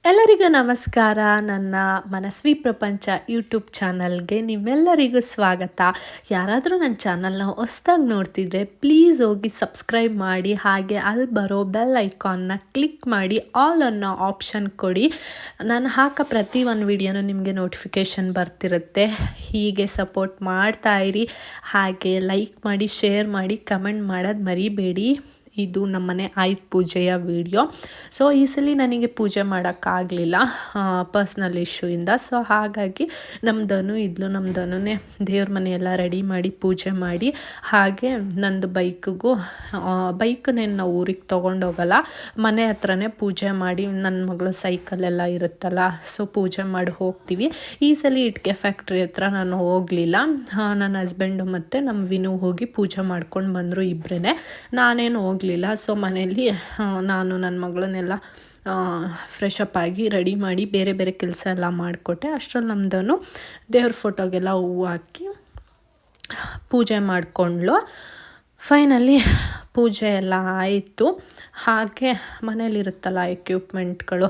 ಎಲ್ಲರಿಗೂ ನಮಸ್ಕಾರ. ನನ್ನ ಮನಸ್ವಿ ಪ್ರಪಂಚ ಯೂಟ್ಯೂಬ್ ಚಾನಲ್ಗೆ ನಿಮ್ಮೆಲ್ಲರಿಗೂ ಸ್ವಾಗತ. ಯಾರಾದರೂ ನನ್ನ ಚಾನಲ್ನ ಹೊಸ್ದಾಗಿ ನೋಡ್ತಿದ್ರೆ ಪ್ಲೀಸ್ ಹೋಗಿ ಸಬ್ಸ್ಕ್ರೈಬ್ ಮಾಡಿ, ಹಾಗೆ ಅಲ್ಲಿ ಬರೋ ಬೆಲ್ ಐಕಾನ್ನ ಕ್ಲಿಕ್ ಮಾಡಿ ಆಲ್ ಅನ್ನೋ ಆಪ್ಷನ್ ಕೊಡಿ. ನಾನು ಹಾಕೋ ಪ್ರತಿ ಒಂದು ವಿಡಿಯೋನೂ ನಿಮಗೆ ನೋಟಿಫಿಕೇಷನ್ ಬರ್ತಿರುತ್ತೆ. ಹೀಗೆ ಸಪೋರ್ಟ್ ಮಾಡ್ತಾಯಿರಿ, ಹಾಗೆ ಲೈಕ್ ಮಾಡಿ, ಶೇರ್ ಮಾಡಿ, ಕಮೆಂಟ್ ಮಾಡೋದು ಮರಿಬೇಡಿ. ಇದು ನಮ್ಮನೆ ಆಯುಧ ಪೂಜೆಯ ವಿಡಿಯೋ. ಸೊ ಈ ಸಲ ನನಗೆ ಪೂಜೆ ಮಾಡೋಕ್ಕಾಗಲಿಲ್ಲ ಪರ್ಸ್ನಲ್ ಇಶ್ಯೂಯಿಂದ. ಸೊ ಹಾಗಾಗಿ ನಮ್ಮದನು ಇದ್ಲು, ನಮ್ಮದನೇ ದೇವ್ರ ಮನೆಯೆಲ್ಲ ರೆಡಿ ಮಾಡಿ ಪೂಜೆ ಮಾಡಿ, ಹಾಗೆ ನಂದು ಬೈಕನ್ನೇನು ನಾವು ಊರಿಗೆ ತೊಗೊಂಡೋಗಲ್ಲ, ಮನೆ ಹತ್ರನೇ ಪೂಜೆ ಮಾಡಿ, ನನ್ನ ಮಗಳು ಸೈಕಲೆಲ್ಲ ಇರುತ್ತಲ್ಲ, ಸೊ ಪೂಜೆ ಮಾಡಿ ಹೋಗ್ತೀವಿ. ಈ ಸಲ ಇಟ್ಕೆ ಫ್ಯಾಕ್ಟ್ರಿ ಹತ್ರ ನಾನು ಹೋಗಲಿಲ್ಲ. ನನ್ನ ಹಸ್ಬೆಂಡು ಮತ್ತು ನಮ್ಮ ವಿನು ಹೋಗಿ ಪೂಜೆ ಮಾಡ್ಕೊಂಡು ಬಂದರು ಇಬ್ಬರೇ. ನಾನೇನು ಹೋಗಲಿಲ್ಲ. ಸೊ ಮನೆಯಲ್ಲಿ ನಾನು ನನ್ನ ಮಗಳನ್ನೆಲ್ಲ ಫ್ರೆಶ್ ಅಪ್ ಆಗಿ ರೆಡಿ ಮಾಡಿ ಬೇರೆ ಬೇರೆ ಕೆಲಸ ಎಲ್ಲ ಮಾಡಿಕೊಟ್ಟೆ. ಅಷ್ಟರಲ್ಲಿ ನಮ್ಮದನ್ನು ದೇವ್ರ ಫೋಟೋಗೆಲ್ಲ ಹೂವು ಹಾಕಿ ಪೂಜೆ ಮಾಡಿಕೊಂಡ್ಳು. ಫೈನಲಿ ಪೂಜೆ ಎಲ್ಲ ಆಯಿತು. ಹಾಗೆ ಮನೇಲಿರುತ್ತಲ್ಲ ಎಕ್ವಿಪ್ಮೆಂಟ್ಗಳು,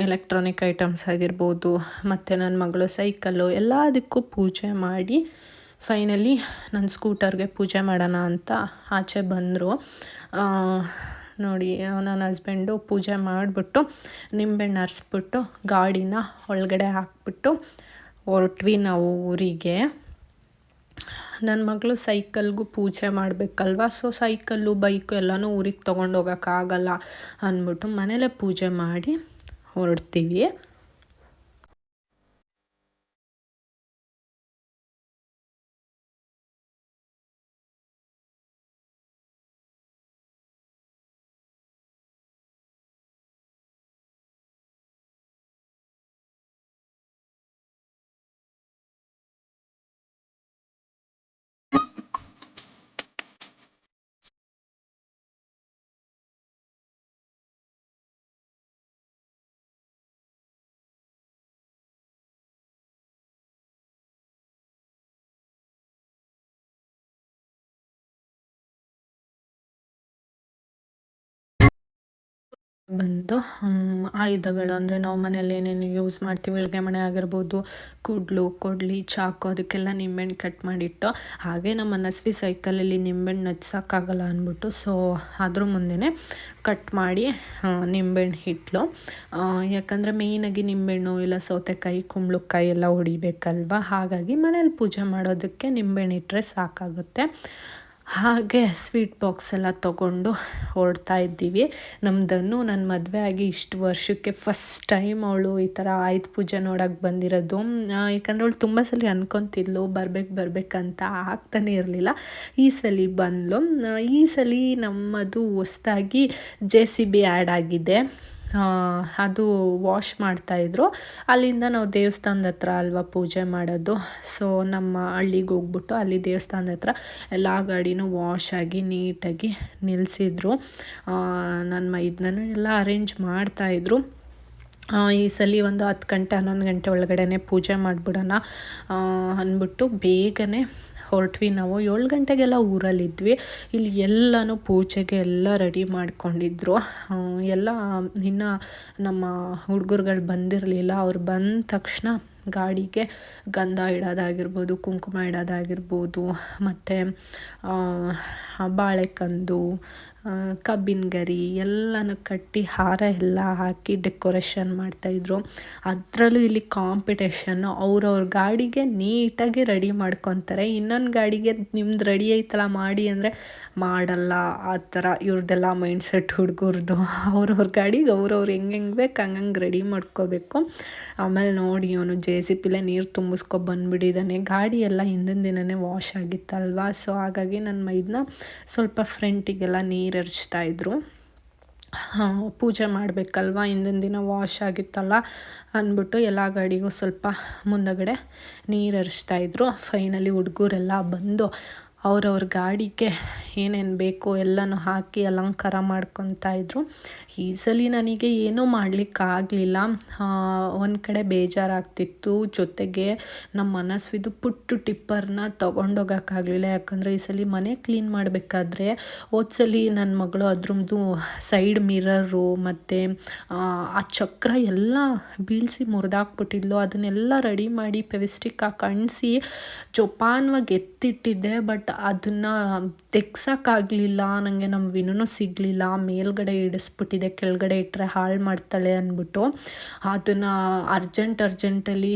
ಎಲೆಕ್ಟ್ರಾನಿಕ್ ಐಟಮ್ಸ್ ಆಗಿರ್ಬೋದು, ಮತ್ತು ನನ್ನ ಮಗಳು ಸೈಕಲ್ಲು, ಎಲ್ಲದಕ್ಕೂ ಪೂಜೆ ಮಾಡಿ ಫೈನಲಿ ನನ್ನ ಸ್ಕೂಟರ್ಗೆ ಪೂಜೆ ಮಾಡೋಣ ಅಂತ ಆಚೆ ಬಂದರು. ನೋಡಿ, ನನ್ನ ಹಸ್ಬೆಂಡು ಪೂಜೆ ಮಾಡಿಬಿಟ್ಟು ನಿಂಬೆಹಣ್ಣು ಹರಿಸ್ಬಿಟ್ಟು ಗಾಡಿನ ಒಳಗಡೆ ಹಾಕ್ಬಿಟ್ಟು ಹೊರಟ್ವಿ ನಾವು ಊರಿಗೆ. ನನ್ನ ಮಗಳು ಸೈಕಲ್ಗೂ ಪೂಜೆ ಮಾಡಬೇಕಲ್ವ, ಸೊ ಸೈಕಲ್ಲು ಬೈಕು ಎಲ್ಲನೂ ಊರಿಗೆ ತೊಗೊಂಡೋಗೋಕ್ಕಾಗಲ್ಲ ಅಂದ್ಬಿಟ್ಟು ಮನೇಲೇ ಪೂಜೆ ಮಾಡಿ ಹೊರಡ್ತೀವಿ. ಬಂದು ಆಯುಧಗಳು ಅಂದರೆ ನಾವು ಮನೇಲಿ ಏನೇನು ಯೂಸ್ ಮಾಡ್ತೀವಿ, ಅಡುಗೆ ಮನೆ ಆಗಿರ್ಬೋದು, ಕುಡ್ಲು, ಕೊಡ್ಲಿ, ಚಾಕು, ಅದಕ್ಕೆಲ್ಲ ನಿಂಬೆಹಣ್ಣು ಕಟ್ ಮಾಡಿಟ್ಟು, ಹಾಗೆ ನಮ್ಮ ಮನಸ್ವಿ ಸೈಕಲಲ್ಲಿ ನಿಂಬೆಹಣ್ಣು ಹಚ್ಸೋಕ್ಕಾಗಲ್ಲ ಅಂದ್ಬಿಟ್ಟು ಸೊ ಅದ್ರ ಮುಂದೆನೇ ಕಟ್ ಮಾಡಿ ನಿಂಬೆಹಣ್ಣು ಇಟ್ಲು. ಯಾಕಂದರೆ ಮೇಯ್ನಾಗಿ ನಿಂಬೆಹಣ್ಣು ಇಲ್ಲ ಸೌತೆಕಾಯಿ, ಕುಂಬಳಕಾಯಿ ಎಲ್ಲ ಹೊಡಿಬೇಕಲ್ವ, ಹಾಗಾಗಿ ಮನೇಲಿ ಪೂಜೆ ಮಾಡೋದಕ್ಕೆ ನಿಂಬೆಹಣ್ಣು ಇಟ್ಟರೆ ಸಾಕಾಗುತ್ತೆ. ಹಾಗೆ ಸ್ವೀಟ್ ಬಾಕ್ಸ್ ಎಲ್ಲ ತೊಗೊಂಡು ಹೊರಡ್ತಾ ಇದ್ದೀವಿ. ನಮ್ಮದನ್ನು ನನ್ನ ಮದುವೆ ಆಗಿ ಇಷ್ಟು ವರ್ಷಕ್ಕೆ ಫಸ್ಟ್ ಟೈಮ್ ಅವಳು ಈ ಥರ ಆಯುಧ ಪೂಜೆ ನೋಡೋಕ್ಕೆ ಬಂದಿರೋದು. ಯಾಕಂದರೆ ಅವಳು ತುಂಬ ಸಲ ಅನ್ಕೊತಿದ್ಲು ಬರ್ಬೇಕಂತ, ಆಗ್ತಾನೆ ಇರಲಿಲ್ಲ. ಈ ಸಲ ಬಂದಳು. ಈ ಸಲ ನಮ್ಮದು ಹೊಸ್ದಾಗಿ JCB ಆ್ಯಡ್ ಆಗಿದೆ. ಅದು ವಾಶ್ ಮಾಡ್ತಾಯಿದ್ರು. ಅಲ್ಲಿಂದ ನಾವು ದೇವಸ್ಥಾನದ ಹತ್ರ ಅಲ್ವಾ ಪೂಜೆ ಮಾಡೋದು, ಸೊ ನಮ್ಮ ಹಳ್ಳಿಗೆ ಹೋಗ್ಬಿಟ್ಟು ಅಲ್ಲಿ ದೇವಸ್ಥಾನದ ಹತ್ರ ಎಲ್ಲ ಗಾಡಿನೂ ವಾಶ್ ಆಗಿ ನೀಟಾಗಿ ನಿಲ್ಲಿಸಿದ್ರು. ನನ್ನ ಮೈದನೂ ಎಲ್ಲ ಅರೇಂಜ್ ಮಾಡ್ತಾಯಿದ್ರು. ಈ ಸಲ ಒಂದು 10 ಗಂಟೆ 11 ಗಂಟೆ ಒಳಗಡೆ ಪೂಜೆ ಮಾಡಿಬಿಡೋಣ ಅಂದ್ಬಿಟ್ಟು ಬೇಗನೆ ಹೊರಟ್ವಿ. ನಾವು 7 ಗಂಟೆಗೆಲ್ಲ ಊರಲ್ಲಿದ್ವಿ. ಇಲ್ಲಿ ಎಲ್ಲನೂ ಪೂಜೆಗೆ ಎಲ್ಲ ರೆಡಿ ಮಾಡ್ಕೊಂಡಿದ್ರು. ಎಲ್ಲ ಇನ್ನು ನಮ್ಮ ಹುಡುಗರುಗಳು ಬಂದಿರಲಿಲ್ಲ. ಅವ್ರು ಬಂದ ತಕ್ಷಣ ಗಾಡಿಗೆ ಗಂಧ ಇಡೋದಾಗಿರ್ಬೋದು, ಕುಂಕುಮ ಇಡೋದಾಗಿರ್ಬೋದು, ಮತ್ತು ಬಾಳೆಕಂದು, ಕಬ್ಬಿನ ಗರಿ ಎಲ್ಲನೂ ಕಟ್ಟಿ ಹಾರ ಎಲ್ಲ ಹಾಕಿ ಡೆಕೋರೇಷನ್ ಮಾಡ್ತಾಯಿದ್ರು. ಅದರಲ್ಲೂ ಇಲ್ಲಿ ಕಾಂಪಿಟೇಷನ್ನು, ಅವ್ರವ್ರ ಗಾಡಿಗೆ ನೀಟಾಗಿ ರೆಡಿ ಮಾಡ್ಕೊತಾರೆ. ಇನ್ನೊಂದು ಗಾಡಿಗೆ ನಿಮ್ದು ರೆಡಿ ಐತಲ್ಲ ಮಾಡಿ ಅಂದರೆ ಮಾಡಲ್ಲ. ಆ ಥರ ಇವ್ರದ್ದೆಲ್ಲ ಮೈಂಡ್ಸೆಟ್ ಹುಡುಗರ್ದು. ಅವ್ರವ್ರ ಗಾಡಿಗೆ ಅವ್ರವ್ರು ಹೆಂಗೆ ಬೇಕು ಹಂಗಂಗೆ ರೆಡಿ ಮಾಡ್ಕೋಬೇಕು. ಆಮೇಲೆ ನೋಡಿ, ಅವನು JCBಲೇ ನೀರು ಬಂದುಬಿಟ್ಟಿದ್ದಾನೆ. ಗಾಡಿ ಎಲ್ಲ ಹಿಂದಿನ ದಿನವೇ ವಾಶ್ ಆಗಿತ್ತಲ್ವ, ಸೊ ಹಾಗಾಗಿ ನನ್ನ ಮೈದನ್ನ ಸ್ವಲ್ಪ ಫ್ರಂಟಿಗೆಲ್ಲ ನೀರು ಎರಚ್ತಾಯಿದ್ರು. ಪೂಜೆ ಮಾಡಬೇಕಲ್ವ, ಹಿಂದಿನ ದಿನ ವಾಶ್ ಆಗಿತ್ತಲ್ಲ ಅಂದ್ಬಿಟ್ಟು ಎಲ್ಲ ಗಾಡಿಗೂ ಸ್ವಲ್ಪ ಮುಂದಗಡೆ ನೀರು ಎರಚ್ತಾಯಿದ್ರು. ಫೈನಲಿ ಹುಡುಗರೆಲ್ಲ ಬಂದು ಅವ್ರವ್ರ ಗಾಡಿಗೆ ಏನೇನು ಬೇಕೋ ಎಲ್ಲನೂ ಹಾಕಿ ಅಲಂಕಾರ ಮಾಡ್ಕೊತಾಯಿದ್ರು. ಈ ಸಲ ನನಗೆ ಏನೂ ಮಾಡಲಿಕ್ಕಾಗಲಿಲ್ಲ. ಒಂದು ಕಡೆ ಬೇಜಾರಾಗ್ತಿತ್ತು, ಜೊತೆಗೆ ನಮ್ಮ ಮನಸ್ವಿದು ಪುಟ್ಟ ಟಿಪ್ಪರ್ನ ತೊಗೊಂಡೋಗೋಕ್ಕಾಗಲಿಲ್ಲ. ಯಾಕಂದರೆ ಈ ಸಲ ಮನೆ ಕ್ಲೀನ್ ಮಾಡಬೇಕಾದ್ರೆ ಹೋದ್ಸಲ ನನ್ನ ಮಗಳು ಅದ್ರದ್ದು ಸೈಡ್ ಮಿರರು ಮತ್ತು ಆ ಚಕ್ರ ಎಲ್ಲ ಬೀಳಿಸಿ ಮುರಿದಾಕ್ಬಿಟ್ಟಿದ್ಲು. ಅದನ್ನೆಲ್ಲ ರೆಡಿ ಮಾಡಿ ಫೆವಿಸ್ಟಿಕ್ ಹಾಕಿ ಅಂಟಿಸಿ ಜೋಪಾನವಾಗಿ ಎತ್ತಿಟ್ಟಿದ್ದೆ. ಬಟ್ ಅದನ್ನು ತೆಗ್ಸೋಕ್ಕಾಗಲಿಲ್ಲ ನನಗೆ. ನಮ್ಮ ವಿನೂ ಸಿಗಲಿಲ್ಲ, ಮೇಲ್ಗಡೆ ಇಡಿಸ್ಬಿಟ್ಟಿದೆ, ಕೆಳಗಡೆ ಇಟ್ಟರೆ ಹಾಳು ಮಾಡ್ತಾಳೆ ಅಂದ್ಬಿಟ್ಟು ಅದನ್ನು ಅರ್ಜೆಂಟಲ್ಲಿ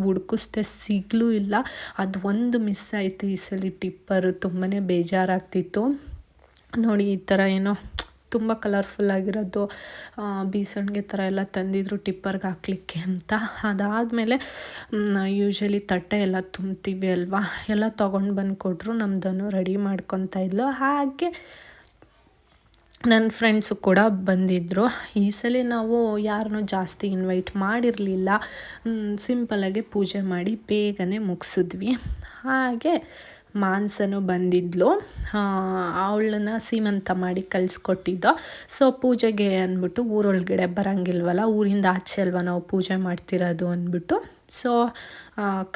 ಹುಡ್ಕಿಸ್ದೆ, ಸಿಗಲೂ ಇಲ್ಲ. ಅದು ಒಂದು ಮಿಸ್ ಆಯಿತು ಈ ಸಲ ಟಿಪ್ಪರು. ತುಂಬಾ ಬೇಜಾರಾಗ್ತಿತ್ತು ನೋಡಿ. ಈ ಥರ ಏನೋ ತುಂಬ ಕಲರ್ಫುಲ್ಲಾಗಿರೋದು ಬೀಸಣಿಗೆ ಥರ ಎಲ್ಲ ತಂದಿದ್ರು ಟಿಪ್ಪರ್ಗೆ ಹಾಕ್ಲಿಕ್ಕೆ ಅಂತ. ಅದಾದಮೇಲೆ ಯೂಶ್ವಲಿ ತಟ್ಟೆ ಎಲ್ಲ ತುಂಬ್ತೀವಿ ಅಲ್ವಾ, ಎಲ್ಲ ತೊಗೊಂಡು ಬಂದು ಕೊಟ್ಟರು. ನಮ್ಮದನ್ನು ರೆಡಿ ಮಾಡ್ಕೊತಾ ಇದ್ಲು. ಹಾಗೆ ನನ್ನ ಫ್ರೆಂಡ್ಸು ಕೂಡ ಬಂದಿದ್ದರು. ಈ ಸಲ ನಾವು ಯಾರನ್ನೂ ಜಾಸ್ತಿ ಇನ್ವೈಟ್ ಮಾಡಿರಲಿಲ್ಲ, ಸಿಂಪಲಾಗಿ ಪೂಜೆ ಮಾಡಿ ಬೇಗನೆ ಮುಗಿಸಿದ್ವಿ. ಹಾಗೆ ಮಾನ್ಸನು ಬಂದಿದ್ಲು, ಅವಳನ್ನ ಸೀಮಂತ ಮಾಡಿ ಕಳಿಸ್ಕೊಟ್ಟಿದ್ದೋ. ಸೊ ಪೂಜೆಗೆ ಅಂದ್ಬಿಟ್ಟು ಊರೊಳಗಡೆ ಬರೋಂಗಿಲ್ವಲ್ಲ, ಊರಿಂದ ಆಚೆ ಅಲ್ವ ನಾವು ಪೂಜೆ ಮಾಡ್ತಿರೋದು ಅಂದ್ಬಿಟ್ಟು ಸೊ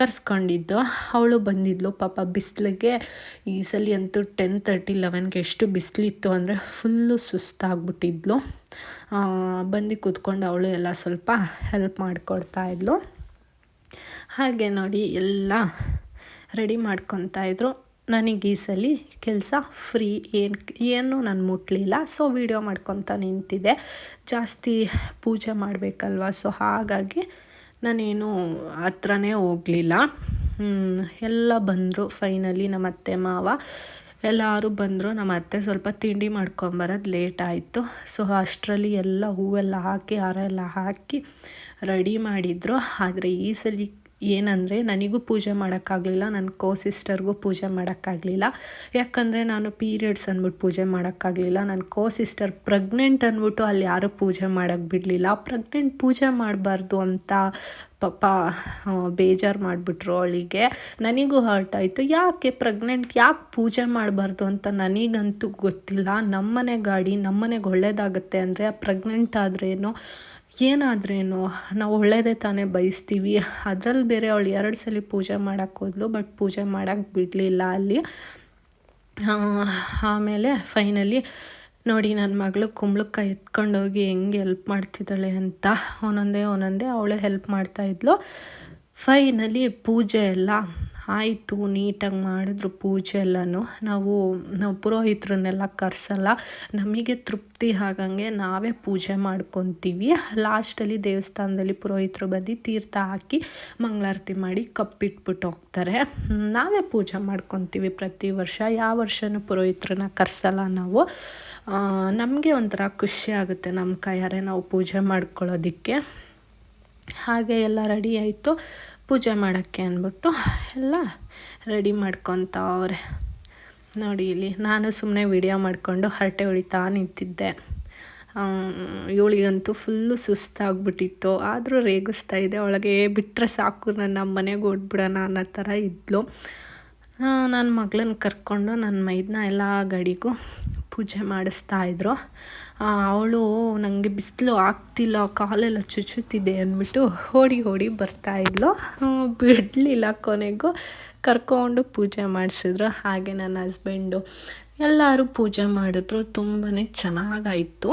ಕರ್ಸ್ಕೊಂಡಿದ್ದು. ಅವಳು ಬಂದಿದ್ಲು. ಪಾಪ ಬಿಸಿಲಿಗೆ ಈ ಸಲ ಅಂತೂ 10:30, 11ಗೆ ಎಷ್ಟು ಬಿಸಿಲಿತ್ತು ಅಂದರೆ ಫುಲ್ಲು ಸುಸ್ತಾಗ್ಬಿಟ್ಟಿದ್ಲು. ಬಂದು ಕೂತ್ಕೊಂಡು ಅವಳು ಎಲ್ಲ ಸ್ವಲ್ಪ ಹೆಲ್ಪ್ ಮಾಡಿಕೊಡ್ತಾಯಿದ್ಲು. ಹಾಗೆ ನೋಡಿ ಎಲ್ಲ ರೆಡಿ ಮಾಡ್ಕೊತಾಯಿದ್ರು. ನನಗೆ ಈ ಸಲ ಕೆಲಸ ಫ್ರೀ, ಏನು ನಾನು ಮುಟ್ಲಿಲ್ಲ. ಸೊ ವೀಡಿಯೋ ಮಾಡ್ಕೊತ ನಿಂತಿದ್ದೆ. ಜಾಸ್ತಿ ಪೂಜೆ ಮಾಡಬೇಕಲ್ವ, ಸೊ ಹಾಗಾಗಿ ನಾನೇನು ಹತ್ರನೇ ಹೋಗಲಿಲ್ಲ. ಎಲ್ಲ ಬಂದರು. ಫೈನಲಿ ನಮ್ಮ ಅತ್ತೆ ಮಾವ ಎಲ್ಲರೂ ಬಂದರು. ನಮ್ಮ ಅತ್ತೆ ಸ್ವಲ್ಪ ತಿಂಡಿ ಮಾಡ್ಕೊಂಬರೋದು ಲೇಟ್ ಆಯಿತು. ಸೊ ಅಷ್ಟರಲ್ಲಿ ಎಲ್ಲ ಹೂವೆಲ್ಲ ಹಾಕಿ ಹಾರ ಎಲ್ಲ ಹಾಕಿ ರೆಡಿ ಮಾಡಿದರು. ಆದರೆ ಈ ಸಲ ಏನಂದರೆ ನನಗೂ ಪೂಜೆ ಮಾಡೋಕ್ಕಾಗಲಿಲ್ಲ, ನನ್ನ ಸಿಸ್ಟರ್ಗೂ ಪೂಜೆ ಮಾಡೋಕ್ಕಾಗಲಿಲ್ಲ. ಯಾಕಂದರೆ ನಾನು ಪೀರಿಯಡ್ಸ್ ಅಂದ್ಬಿಟ್ಟು ಪೂಜೆ ಮಾಡೋಕ್ಕಾಗಲಿಲ್ಲ. ನನ್ನ ಸಿಸ್ಟರ್ ಪ್ರೆಗ್ನೆಂಟ್ ಅಂದ್ಬಿಟ್ಟು ಅಲ್ಲಿ ಯಾರೂ ಪೂಜೆ ಮಾಡೋಕ್ಕೆ ಬಿಡಲಿಲ್ಲ. ಪ್ರೆಗ್ನೆಂಟ್ ಪೂಜೆ ಮಾಡಬಾರ್ದು ಅಂತ ಪಾಪ ಬೇಜಾರು ಮಾಡಿಬಿಟ್ರು ಅವಳಿಗೆ. ನನಗೂ ಹರ್ಟ್ ಆಯಿತು. ಯಾಕೆ ಪ್ರೆಗ್ನೆಂಟ್ ಯಾಕೆ ಪೂಜೆ ಮಾಡಬಾರ್ದು ಅಂತ ನನಗಂತೂ ಗೊತ್ತಿಲ್ಲ. ನಮ್ಮನೆ ಗಾಡಿ ನಮ್ಮನೆಗೆ ಒಳ್ಳೇದಾಗುತ್ತೆ ಅಂದರೆ ಪ್ರೆಗ್ನೆಂಟ್ ಆದ್ರೇನು ಏನಾದ್ರೇನು ನಾವು ಒಳ್ಳೆಯದೇ ತಾನೇ ಬಯಸ್ತೀವಿ. ಅದರಲ್ಲಿ ಬೇರೆ ಅವಳು 2 ಸಲ ಪೂಜೆ ಮಾಡೋಕ್ಕೆ ಹೋದ್ಲು, ಬಟ್ ಪೂಜೆ ಮಾಡೋಕ್ಕೆ ಬಿಡಲಿಲ್ಲ ಅಲ್ಲಿ. ಆಮೇಲೆ ಫೈನಲಿ ನೋಡಿ ನನ್ನ ಮಗಳು ಕುಂಬಳಕಾಯಿ ಎತ್ಕೊಂಡೋಗಿ ಹೆಂಗೆ ಹೆಲ್ಪ್ ಮಾಡ್ತಿದ್ದಾಳೆ ಅಂತ ಒಂದೊಂದೇ ಅವಳೇ ಹೆಲ್ಪ್ ಮಾಡ್ತಾಯಿದ್ಲು. ಫೈನಲಿ ಪೂಜೆ ಎಲ್ಲ ಆಯಿತು, ನೀಟಾಗಿ ಮಾಡಿದ್ರು ಪೂಜೆ ಎಲ್ಲನೂ. ನಾವು ಪುರೋಹಿತರನ್ನೆಲ್ಲ ಕರೆಸಲ್ಲ, ನಮಗೆ ತೃಪ್ತಿ ಆಗಂಗೆ ನಾವೇ ಪೂಜೆ ಮಾಡ್ಕೊತೀವಿ. ಲಾಸ್ಟಲ್ಲಿ ದೇವಸ್ಥಾನದಲ್ಲಿ ಪುರೋಹಿತರು ಬಂದು ತೀರ್ಥ ಹಾಕಿ ಮಂಗಳಾರತಿ ಮಾಡಿ ಕಪ್ಪಿಟ್ಬಿಟ್ಟು ಹೋಗ್ತಾರೆ. ನಾವೇ ಪೂಜೆ ಮಾಡ್ಕೊತೀವಿ ಪ್ರತಿ ವರ್ಷ. ಯಾವ ವರ್ಷವೂ ಪುರೋಹಿತರನ್ನ ಕರೆಸಲ್ಲ ನಾವು. ನಮಗೆ ಒಂಥರ ಖುಷಿ ಆಗುತ್ತೆ ನಮ್ಮ ಕೈಯಾರೆ ನಾವು ಪೂಜೆ ಮಾಡ್ಕೊಳ್ಳೋದಕ್ಕೆ. ಹಾಗೆ ಎಲ್ಲ ರೆಡಿ ಆಯಿತು ಪೂಜೆ ಮಾಡೋಕ್ಕೆ ಅಂದ್ಬಿಟ್ಟು ಎಲ್ಲ ರೆಡಿ ಮಾಡ್ಕೊತಾವ್ರೆ ನೋಡಿ. ಇಲ್ಲಿ ನಾನು ಸುಮ್ಮನೆ ವಿಡಿಯೋ ಮಾಡಿಕೊಂಡು ಹರಟೆ ಹೊಡಿತಾ ನಿಂತಿದ್ದೆ. ಇವಳಿಗಂತೂ ಫುಲ್ಲು ಸುಸ್ತಾಗ್ಬಿಟ್ಟಿತ್ತು, ಆದರೂ ರೇಗಿಸ್ತಾ ಇದೆ. ಒಳಗೆ ಬಿಟ್ಟರೆ ಸಾಕು, ನನ್ನ ಮನೆಗೆ ಓಡ್ಬಿಡೋಣ ಅನ್ನೋ ಥರ ಇದ್ಲು. ನನ್ನ ಮಗಳನ್ನ ಕರ್ಕೊಂಡು ನನ್ನ ಮೈದನ ಎಲ್ಲ ಗಡಿಗೂ ಪೂಜೆ ಮಾಡಿಸ್ತಾಯಿದ್ರು. ಅವಳು ನನಗೆ ಬಿಸಿಲು ಆಗ್ತಿಲ್ಲ, ಕಾಲೆಲ್ಲ ಚುಚ್ಚುತ್ತಿದೆ ಅಂದ್ಬಿಟ್ಟು ಓಡಿ ಬರ್ತಾಯಿದ್ಲು. ಬಿಡಲಿಲ್ಲ, ಕೊನೆಗೂ ಕರ್ಕೊಂಡು ಪೂಜೆ ಮಾಡಿಸಿದ್ರು. ಹಾಗೆ ನನ್ನ ಹಸ್ಬೆಂಡು ಎಲ್ಲರೂ ಪೂಜೆ ಮಾಡಿದ್ರು. ತುಂಬಾ ಚೆನ್ನಾಗಾಯಿತು.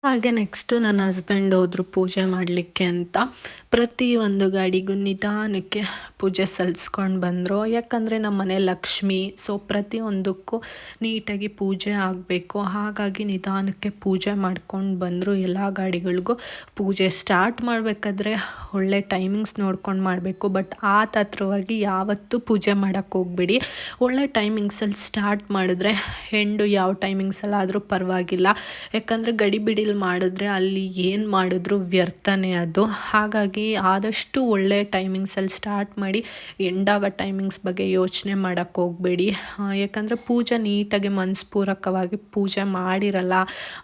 ಹಾಗೆ ನೆಕ್ಸ್ಟು ನನ್ನ ಹಸ್ಬೆಂಡ್ ಹೋದ್ರು ಪೂಜೆ ಮಾಡಲಿಕ್ಕೆ ಅಂತ. ಪ್ರತಿ ಒಂದು ಗಾಡಿಗೂ ನಿಧಾನಕ್ಕೆ ಪೂಜೆ ಸಲ್ಲಿಸ್ಕೊಂಡು ಬಂದರು. ಯಾಕಂದರೆ ನಮ್ಮ ಮನೆ ಲಕ್ಷ್ಮಿ, ಸೊ ಪ್ರತಿಯೊಂದಕ್ಕೂ ನೀಟಾಗಿ ಪೂಜೆ ಆಗಬೇಕು. ಹಾಗಾಗಿ ನಿಧಾನಕ್ಕೆ ಪೂಜೆ ಮಾಡ್ಕೊಂಡು ಬಂದರು. ಎಲ್ಲ ಗಾಡಿಗಳಿಗೂ ಪೂಜೆ ಸ್ಟಾರ್ಟ್ ಮಾಡಬೇಕಾದ್ರೆ ಒಳ್ಳೆ ಟೈಮಿಂಗ್ಸ್ ನೋಡ್ಕೊಂಡು ಮಾಡಬೇಕು. ಬಟ್ ಆ ತತ್ರವಾಗಿ ಯಾವತ್ತೂ ಪೂಜೆ ಮಾಡೋಕ್ಕೆ ಹೋಗ್ಬೇಡಿ. ಒಳ್ಳೆ ಟೈಮಿಂಗ್ಸಲ್ಲಿ ಸ್ಟಾರ್ಟ್ ಮಾಡಿದ್ರೆ ಎಂಡು ಯಾವ ಟೈಮಿಂಗ್ಸಲ್ಲಾದರೂ ಪರವಾಗಿಲ್ಲ. ಯಾಕಂದರೆ ಗಡಿಬಿಡಿಲಿ ಮಾಡಿದ್ರೆ ಅಲ್ಲಿ ಏನು ಮಾಡಿದ್ರು ವ್ಯರ್ಥನೇ ಅದು. ಹಾಗಾಗಿ ಆದಷ್ಟು ಒಳ್ಳೆ ಟೈಮಿಂಗ್ಸಲ್ಲಿ ಸ್ಟಾರ್ಟ್ ಮಾಡಿ ಎಂಡಾಗೋ ಟೈಮಿಂಗ್ಸ್ ಬಗ್ಗೆ ಯೋಚನೆ ಮಾಡೋಕ್ಕೆ ಹೋಗಬೇಡಿ. ಯಾಕಂದರೆ ಪೂಜೆ ನೀಟಾಗಿ ಮನಸ್ಪೂರ್ವಕವಾಗಿ ಪೂಜೆ ಮಾಡಿರಲ್ಲ,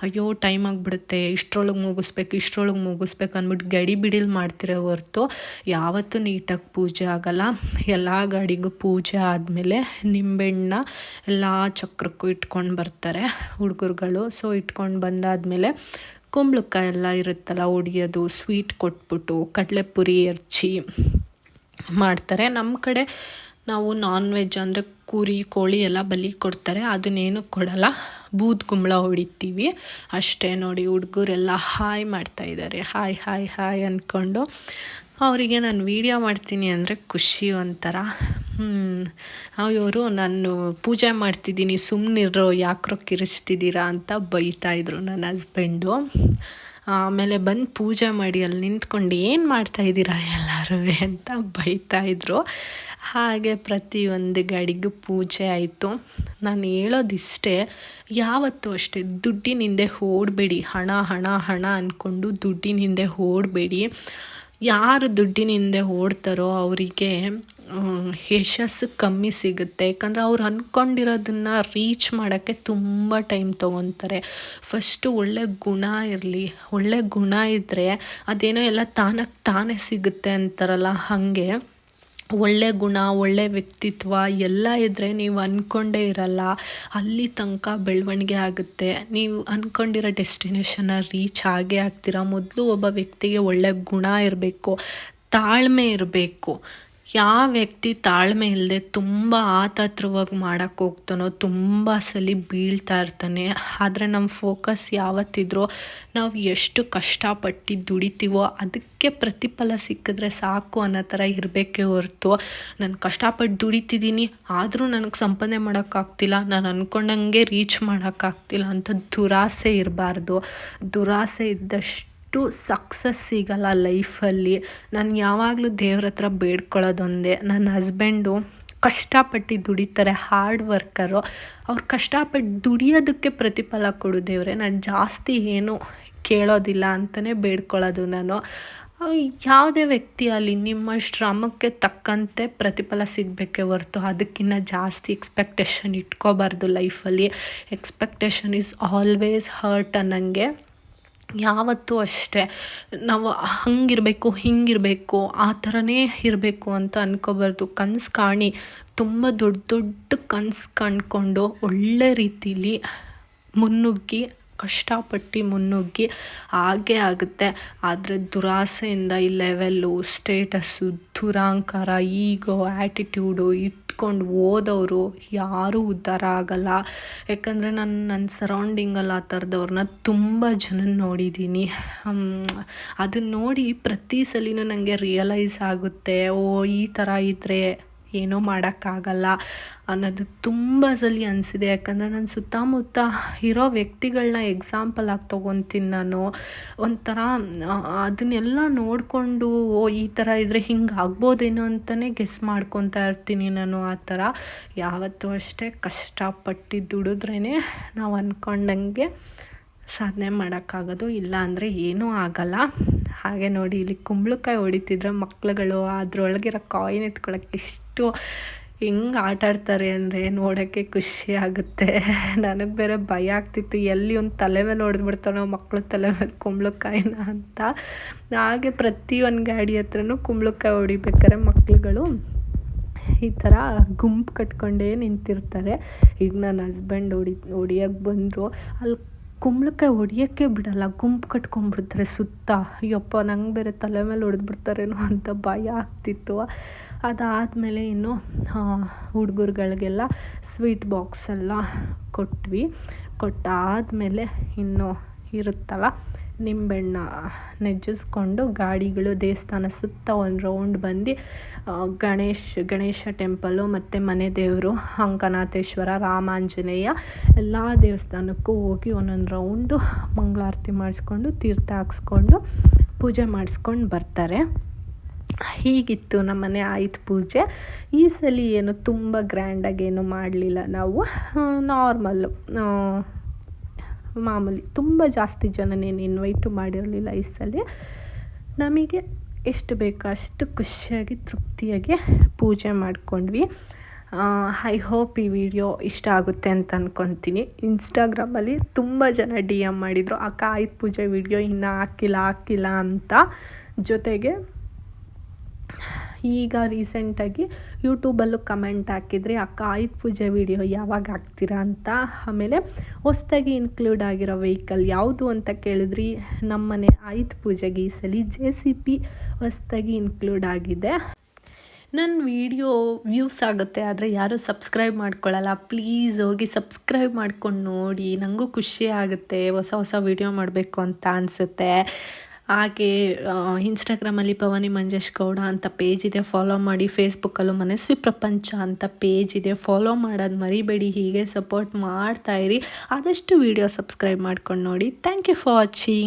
ಅಯ್ಯೋ ಟೈಮ್ ಆಗಿಬಿಡುತ್ತೆ, ಇಷ್ಟರೊಳಗೆ ಮುಗಿಸ್ಬೇಕು ಅಂದ್ಬಿಟ್ಟು ಗಡಿಬಿಡಿಲಿ ಮಾಡ್ತಿರೋ ಹೊರ್ತು ಯಾವತ್ತೂ ನೀಟಾಗಿ ಪೂಜೆ ಆಗಲ್ಲ. ಎಲ್ಲ ಗಾಡಿಗೂ ಪೂಜೆ ಆದಮೇಲೆ ನಿಂಬೆಹಣ್ಣ ಎಲ್ಲ ಚಕ್ರಕ್ಕೂ ಇಟ್ಕೊಂಡು ಬರ್ತಾರೆ ಹುಡುಗರುಗಳು. ಸೊ ಇಟ್ಕೊಂಡು ಬಂದಾದಮೇಲೆ ಕುಂಬಳಕಾಯಿ ಎಲ್ಲ ಇರುತ್ತಲ್ಲ ಒಡೆಯೋದು, ಸ್ವೀಟ್ ಕೊಟ್ಬಿಟ್ಟು ಕಡಲೆಪುರಿ ಎರಚಿ ಮಾಡ್ತಾರೆ. ನಮ್ಮ ಕಡೆ ನಾವು ನಾನ್ ವೆಜ್ ಅಂದರೆ ಕುರಿ ಕೋಳಿ ಎಲ್ಲ ಬಲಿ ಕೊಡ್ತಾರೆ, ಅದನ್ನೇನು ಕೊಡಲ್ಲ, ಬೂದ್ ಕುಂಬಳ ಹೊಡಿತೀವಿ ಅಷ್ಟೇ. ನೋಡಿ ಹುಡುಗರೆಲ್ಲ ಹಾಯ್ ಮಾಡ್ತಾಯಿದ್ದಾರೆ, ಹಾಯ್ ಹಾಯ್ ಹಾಯ್ ಅಂದ್ಕೊಂಡು. ಅವರಿಗೆ ನಾನು ವೀಡಿಯೋ ಮಾಡ್ತೀನಿ ಅಂದರೆ ಖುಷಿ ಒಂಥರ. ಇವರು ನಾನು ಪೂಜೆ ಮಾಡ್ತಿದ್ದೀನಿ ಸುಮ್ಮನಿರೋ, ಯಾಕ್ರೋ ಕಿರಿಸ್ತಿದ್ದೀರಾ ಅಂತ ಬೈತಾಯಿದ್ರು ನನ್ನ ಹಸ್ಬೆಂಡು. ಆಮೇಲೆ ಬಂದು ಪೂಜೆ ಮಾಡಿ ಅಲ್ಲಿ ನಿಂತ್ಕೊಂಡು ಏನು ಮಾಡ್ತಾಯಿದ್ದೀರಾ ಎಲ್ಲರೂ ಅಂತ ಬೈತಾಯಿದ್ರು. ಹಾಗೆ ಪ್ರತಿಯೊಂದು ಗಾಡಿಗೂ ಪೂಜೆ ಆಯಿತು. ನಾನು ಹೇಳೋದಿಷ್ಟೇ, ಯಾವತ್ತೂ ಅಷ್ಟೇ ದುಡ್ಡಿನ ಹಿಂದೆ ಓಡಬೇಡಿ. ಹಣ ಹಣ ಹಣ ಅಂದ್ಕೊಂಡು ದುಡ್ಡಿನ ಹಿಂದೆ ಓಡಬೇಡಿ. ಯಾರು ದುಡ್ಡಿನ ಹಿಂದೆ ಓಡ್ತಾರೋ ಅವರಿಗೆ ಯಶಸ್ಸು ಕಮ್ಮಿ ಸಿಗುತ್ತೆ. ಯಾಕಂದರೆ ಅವ್ರು ಅಂದ್ಕೊಂಡಿರೋದನ್ನು ರೀಚ್ ಮಾಡೋಕ್ಕೆ ತುಂಬ ಟೈಮ್ ತೊಗೊತಾರೆ. ಫಸ್ಟು ಒಳ್ಳೆ ಗುಣ ಇರಲಿ, ಒಳ್ಳೆ ಗುಣ ಇದ್ದರೆ ಅದೇನೋ ಎಲ್ಲ ತಾನೇ ಸಿಗುತ್ತೆ ಅಂತಾರಲ್ಲ, ಹಾಗೆ ಒಳ್ಳೆ ಗುಣ, ಒಳ್ಳೆ ವ್ಯಕ್ತಿತ್ವ ಎಲ್ಲ ಇದ್ದರೆ ನೀವು ಅಂದ್ಕೊಂಡೇ ಇರಲ್ಲ, ಅಲ್ಲಿ ತನಕ ಬೆಳವಣಿಗೆ ಆಗುತ್ತೆ. ನೀವು ಅಂದ್ಕೊಂಡಿರೋ ಡೆಸ್ಟಿನೇಷನ್ನ ರೀಚ್ ಆಗೇ ಆಗ್ತೀರ. ಮೊದಲು ಒಬ್ಬ ವ್ಯಕ್ತಿಗೆ ಒಳ್ಳೆ ಗುಣ ಇರಬೇಕು, ತಾಳ್ಮೆ ಇರಬೇಕು. ಯಾವ ವ್ಯಕ್ತಿ ತಾಳ್ಮೆ ಇಲ್ಲದೆ ತುಂಬ ಆತತ್ರವಾಗಿ ಮಾಡೋಕ್ಕೆ ಹೋಗ್ತಾನೋ ತುಂಬ ಸಲ ಬೀಳ್ತಾ ಇರ್ತಾನೆ. ಆದರೆ ನಮ್ಮ ಫೋಕಸ್ ಯಾವತ್ತಿದ್ರೂ ನಾವು ಎಷ್ಟು ಕಷ್ಟಪಟ್ಟು ದುಡಿತೀವೋ ಅದಕ್ಕೆ ಪ್ರತಿಫಲ ಸಿಕ್ಕಿದ್ರೆ ಸಾಕು ಅನ್ನೋ ಥರ ಇರಬೇಕೇ ಹೊರತು, ನಾನು ಕಷ್ಟಪಟ್ಟು ದುಡಿತಿದ್ದೀನಿ ಆದರೂ ನನಗೆ ಸಂಪಾದನೆ ಮಾಡೋಕ್ಕಾಗ್ತಿಲ್ಲ, ನಾನು ಅಂದ್ಕೊಂಡಂಗೆ ರೀಚ್ ಮಾಡೋಕ್ಕಾಗ್ತಿಲ್ಲ ಅಂತ ದುರಾಸೆ ಇರಬಾರ್ದು. ದುರಾಸೆ ಇದ್ದಷ್ಟು ಸಕ್ಸಸ್ ಸಿಗಲ್ಲ ಲೈಫಲ್ಲಿ. ನಾನು ಯಾವಾಗಲೂ ದೇವ್ರ ಹತ್ರ ಬೇಡ್ಕೊಳ್ಳೋದೊಂದೇ, ನನ್ನ ಹಸ್ಬೆಂಡು ಕಷ್ಟಪಟ್ಟು ದುಡಿತಾರೆ, ಹಾರ್ಡ್ ವರ್ಕರು. ಅವ್ರು ಕಷ್ಟಪಟ್ಟು ದುಡಿಯೋದಕ್ಕೆ ಪ್ರತಿಫಲ ಕೊಡು ದೇವ್ರೆ, ನಾನು ಜಾಸ್ತಿ ಏನು ಕೇಳೋದಿಲ್ಲ ಅಂತಲೇ ಬೇಡ್ಕೊಳ್ಳೋದು ನಾನು. ಯಾವುದೇ ವ್ಯಕ್ತಿ ಅಲ್ಲಿ ನಿಮ್ಮ ಶ್ರಮಕ್ಕೆ ತಕ್ಕಂತೆ ಪ್ರತಿಫಲ ಸಿಗಬೇಕೇ ಹೊರತು ಅದಕ್ಕಿಂತ ಜಾಸ್ತಿ ಎಕ್ಸ್ಪೆಕ್ಟೇಷನ್ ಇಟ್ಕೋಬಾರ್ದು ಲೈಫಲ್ಲಿ. ಎಕ್ಸ್ಪೆಕ್ಟೇಷನ್ ಈಸ್ ಆಲ್ವೇಸ್ ಹರ್ಟ್ ಅನ್ನಂಗೆ. ಯಾವತ್ತೂ ಅಷ್ಟೇ ನಾವು ಹಂಗಿರಬೇಕು ಹಿಂಗಿರಬೇಕು ಆ ಥರನೇ ಇರಬೇಕು ಅಂತ ಅಂದ್ಕೋಬಾರ್ದು. ಕನಸು ಕಾಣಿ, ತುಂಬ ದೊಡ್ಡ ದೊಡ್ಡ ಕನಸು ಕಂಡುಕೊಂಡು ಒಳ್ಳೆ ರೀತಿಲಿ ಮುನ್ನುಗ್ಗಿ ಕಷ್ಟಪಟ್ಟು ಮುನ್ನುಗ್ಗಿ ಹಾಗೇ ಆಗುತ್ತೆ. ಆದರೆ ದುರಾಸೆಯಿಂದ ಈ ಲೆವೆಲ್ಲು, ಸ್ಟೇಟಸ್ಸು, ದುರಾಂಕಾರ, ಈಗೋ, ಆ್ಯಟಿಟ್ಯೂಡು ಇಟ್ಕೊಂಡು ಹೋದವರು ಯಾರೂ ಉದ್ಧಾರ ಆಗಲ್ಲ. ಯಾಕಂದರೆ ನನ್ನ ಸರೌಂಡಿಂಗಲ್ಲಿ ಆ ಥರದವ್ರನ್ನ ತುಂಬ ಜನ ನೋಡಿದ್ದೀನಿ. ಅದನ್ನ ನೋಡಿ ಪ್ರತಿ ಸಲಿನೂ ನನಗೆ ರಿಯಲೈಸ್ ಆಗುತ್ತೆ, ಓ ಈ ಥರ ಇದ್ದರೆ ಏನೋ ಮಾಡೋಕ್ಕಾಗಲ್ಲ ಅನ್ನೋದು ತುಂಬ ಸಲ ಅನಿಸಿದೆ. ಯಾಕಂದರೆ ನನ್ನ ಸುತ್ತಮುತ್ತ ಇರೋ ವ್ಯಕ್ತಿಗಳನ್ನ ಎಕ್ಸಾಂಪಲ್ ಆಗಿ ತೊಗೊತೀನಿ ನಾನು. ಒಂಥರ ಅದನ್ನೆಲ್ಲ ನೋಡಿಕೊಂಡು ಓ ಈ ಥರ ಇದ್ದರೆ ಹಿಂಗೆ ಆಗ್ಬೋದೇನೋ ಅಂತಲೇ ಗೆಸ್ ಮಾಡ್ಕೊತಾ ಇರ್ತೀನಿ ನಾನು. ಆ ಥರ ಯಾವತ್ತೂ ಅಷ್ಟೇ ಕಷ್ಟಪಟ್ಟು ದುಡಿದ್ರೇ ನಾವು ಅಂದ್ಕೊಂಡಂಗೆ ಸಾಧನೆ ಮಾಡೋಕ್ಕಾಗೋದು, ಇಲ್ಲ ಅಂದರೆ ಏನೂ ಆಗಲ್ಲ. ಹಾಗೆ ನೋಡಿ ಇಲ್ಲಿ ಕುಂಬಳಕಾಯಿ ಹೊಡಿತಿದ್ರೆ ಮಕ್ಳುಗಳು ಅದರೊಳಗಿರೋ ಕಾಯಿನ್ ಎತ್ಕೊಳ್ಳೋಕ್ಕೆ ಎಷ್ಟು ಹೆಂಗೆ ಆಟಾಡ್ತಾರೆ ಅಂದರೆ ನೋಡೋಕ್ಕೆ ಖುಷಿ ಆಗುತ್ತೆ. ನನಗೆ ಬೇರೆ ಭಯ ಆಗ್ತಿತ್ತು, ಎಲ್ಲಿ ಒಂದು ತಲೆ ಮೇಲೆ ಹೊಡೆದ್ಬಿಡ್ತಾನೋ ಮಕ್ಕಳು ತಲೆ ಮೇಲೆ ಕುಂಬಳಕಾಯಿನ ಅಂತ. ಹಾಗೆ ಪ್ರತಿಯೊಂದು ಗಾಡಿ ಹತ್ರನೂ ಕುಂಬಳಕಾಯಿ ಹೊಡಿಬೇಕಾದ್ರೆ ಮಕ್ಳುಗಳು ಈ ಥರ ಗುಂಪು ಕಟ್ಕೊಂಡೇ ನಿಂತಿರ್ತಾರೆ. ಈಗ ನನ್ನ ಹಸ್ಬೆಂಡ್ ಹೊಡಿಯೋಕ್ಕೆ ಬಂದರು, ಅಲ್ಲಿ ಕುಂಬಳಕಾಯಿ ಹೊಡಿಯೋಕ್ಕೆ ಬಿಡಲ್ಲ, ಗುಂಪು ಕಟ್ಕೊಂಡ್ಬಿಡ್ತಾರೆ ಸುತ್ತ. ಅಯ್ಯಪ್ಪ ನಂಗೆ ಬೇರೆ ತಲೆ ಮೇಲೆ ಹೊಡೆದ್ಬಿಡ್ತಾರೇನೋ ಅಂತ ಭಯ ಆಗ್ತಿತ್ತು. ಅದಾದಮೇಲೆ ಇನ್ನು ಹುಡುಗರುಗಳಿಗೆಲ್ಲ ಸ್ವೀಟ್ ಬಾಕ್ಸೆಲ್ಲ ಕೊಟ್ವಿ. ಕೊಟ್ಟಾದಮೇಲೆ ಇನ್ನು ಇರುತ್ತಲ್ಲ ನಿಂಬೆಹಣ್ಣ ನೆಜ್ಜಿಸ್ಕೊಂಡು ಗಾಡಿಗಳು ದೇವಸ್ಥಾನ ಸುತ್ತ ಒಂದು ರೌಂಡ್ ಬಂದು ಗಣೇಶ ಟೆಂಪಲ್ಲು ಮತ್ತು ಮನೆ ದೇವರು ಅಂಕನಾಥೇಶ್ವರ ರಾಮಾಂಜನೇಯ ಎಲ್ಲ ದೇವಸ್ಥಾನಕ್ಕೂ ಹೋಗಿ ಒಂದೊಂದು ರೌಂಡು ಮಂಗಳಾರತಿ ಮಾಡಿಸ್ಕೊಂಡು ತೀರ್ಥ ಹಾಕ್ಸ್ಕೊಂಡು ಪೂಜೆ ಮಾಡಿಸ್ಕೊಂಡು ಬರ್ತಾರೆ. ಹೀಗಿತ್ತು ನಮ್ಮನೆ ಆಯುಧ ಪೂಜೆ. ಈ ಸಲ ಏನು ತುಂಬ ಗ್ರ್ಯಾಂಡಾಗಿ ಏನು ಮಾಡಲಿಲ್ಲ, ನಾವು ನಾರ್ಮಲ್ಲು ಮಾಮೂಲಿ, ತುಂಬ ಜಾಸ್ತಿ ಜನನೇನು ಇನ್ವೈಟು ಮಾಡಿರಲಿಲ್ಲ. ಈ ಸಲ ನಮಗೆ ಎಷ್ಟು ಬೇಕೋ ಅಷ್ಟು ಖುಷಿಯಾಗಿ ತೃಪ್ತಿಯಾಗಿ ಪೂಜೆ ಮಾಡ್ಕೊಂಡ್ವಿ. ಐ ಹೋಪ್ ಈ ವಿಡಿಯೋ ಇಷ್ಟ ಆಗುತ್ತೆ ಅಂತ ಅಂದ್ಕೊತೀನಿ. ಇನ್ಸ್ಟಾಗ್ರಾಮಲ್ಲಿ ತುಂಬ ಜನ DM ಮಾಡಿದರು, ಅಕ್ಕ ಆಯುಧ ಪೂಜೆ ವಿಡಿಯೋ ಇನ್ನೂ ಹಾಕಿಲ್ಲ ಅಂತ. ಜೊತೆಗೆ ಈಗ ರೀಸೆಂಟಾಗಿ ಯೂಟ್ಯೂಬಲ್ಲೂ ಕಮೆಂಟ್ ಹಾಕಿದ್ರಿ, ಅಕ್ಕ ಆಯುಧ ಪೂಜೆ ವಿಡಿಯೋ ಯಾವಾಗ ಹಾಕ್ತೀರಾ ಅಂತ. ಆಮೇಲೆ ಹೊಸ್ದಾಗಿ ಇನ್ಕ್ಲೂಡ್ ಆಗಿರೋ ವೆಹಿಕಲ್ ಯಾವುದು ಅಂತ ಕೇಳಿದ್ರಿ. ನಮ್ಮನೆ ಆಯುಧ ಪೂಜೆಗೆ ಈ ಸಲ JCB ಹೊಸ್ದಾಗಿ ಇನ್ಕ್ಲೂಡ್ ಆಗಿದೆ. ನನ್ನ ವಿಡಿಯೋ ವ್ಯೂಸ್ ಆಗುತ್ತೆ, ಆದರೆ ಯಾರೂ ಸಬ್ಸ್ಕ್ರೈಬ್ ಮಾಡ್ಕೊಳ್ಳಲ್ಲ. ಪ್ಲೀಸ್ ಹೋಗಿ ಸಬ್ಸ್ಕ್ರೈಬ್ ಮಾಡ್ಕೊಂಡು ನೋಡಿ, ನನಗೂ ಖುಷಿ ಆಗುತ್ತೆ. ಹೊಸ ವಿಡಿಯೋ ಮಾಡಬೇಕು ಅಂತ ಅನಿಸುತ್ತೆ. ಹಾಗೆ ಇನ್ಸ್ಟಾಗ್ರಾಮಲ್ಲಿ ಭವಾನಿ ಮಂಜೇಶ್ ಗೌಡ ಅಂತ ಪೇಜ್ ಇದೆ, ಫಾಲೋ ಮಾಡಿ. ಫೇಸ್ಬುಕ್ಕಲ್ಲೂ ಮನಸ್ವಿ ಪ್ರಪಂಚ ಅಂತ ಪೇಜ್ ಇದೆ, ಫಾಲೋ ಮಾಡೋದು ಮರಿಬೇಡಿ. ಹೀಗೆ ಸಪೋರ್ಟ್ ಮಾಡ್ತಾಯಿರಿ. ಆದಷ್ಟು ವಿಡಿಯೋ ಸಬ್ಸ್ಕ್ರೈಬ್ ಮಾಡ್ಕೊಂಡು ನೋಡಿ. Thank you for watching.